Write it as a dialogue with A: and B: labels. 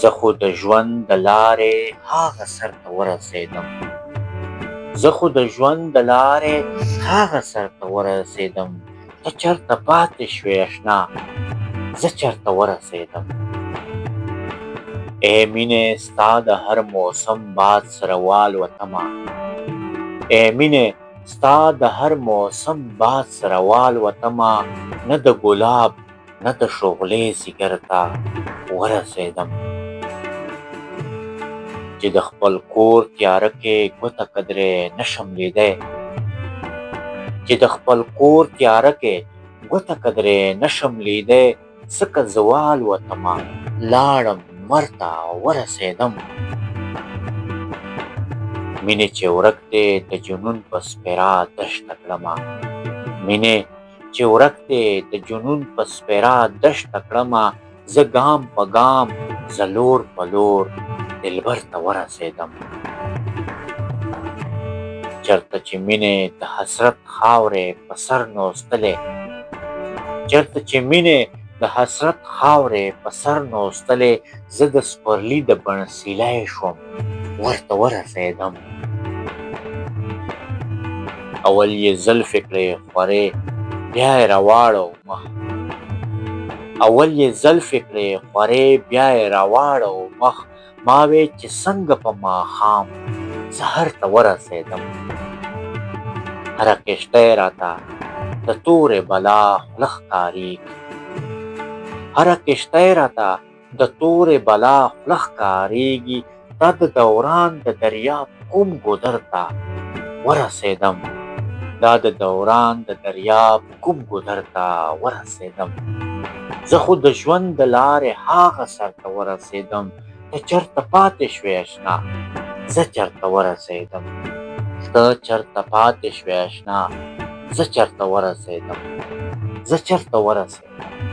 A: زه خو د ژوند د لارې هاغه سر ته ورسېدم. زه خو د ژوند د لارې هاغه سر ته ورسېدم. ته چرته پاتې شوې اشنا، زه چرته ورسېدم. ای مینې ستا د هر موسم باد سره والوتمه، ای مینې ستا د هر موسم باد سره والوتمه، نه د ګلاب نه د شغلې ځیګر ته ورسېدم. چې د خپل کور تیاره کې ګوته قدرې نشم لیدی، چې د خپل کور تیاره کې ګوته قدرې نشم لیدی، ځکه زه والوتمه لاړم لمر ته ورسېدم. مینې چې ورک دی د جنون په سپېره دښته کړمه، مینې چې ورک دی د جنون په سپېره دښته کړمه، زه ګام په ګام زه لور په لور دلبر ته ورسېدم. چرته چې مینې د حسرت خاورې په سر نوستلې، چرته چې مینې د حسرت خاورې په سر نوستلې، زه د سپرلي د بڼ سیلی شوم ورته ورسېدم. اول یې زلفې کړې خورې بیا یې راواړومه، اول یې زلفې کړې خورې بیا یې راواړو مخ، ما وې چې څنګه په ماښام سحر ته ورسېدم. هره کښتۍ راته د تورې بلا خوله ښکارېږي، هره کښتۍ راته د تورې بلا خوله ښکارېږي، دا د دوران د دریاب کوم ګودر ته ورسېدم، دا د دوران د دریاب کوم ګودر ته ورسېدم. زه خو د ژوند د لارې هاغه سر ته ورسېدم، ته چرته پاتې شوې اشنا، زه چرته ورسېدم. ته چرته پاتې شوې اشنا، زه چرته ورسېدم، زه چرته ورسېدم.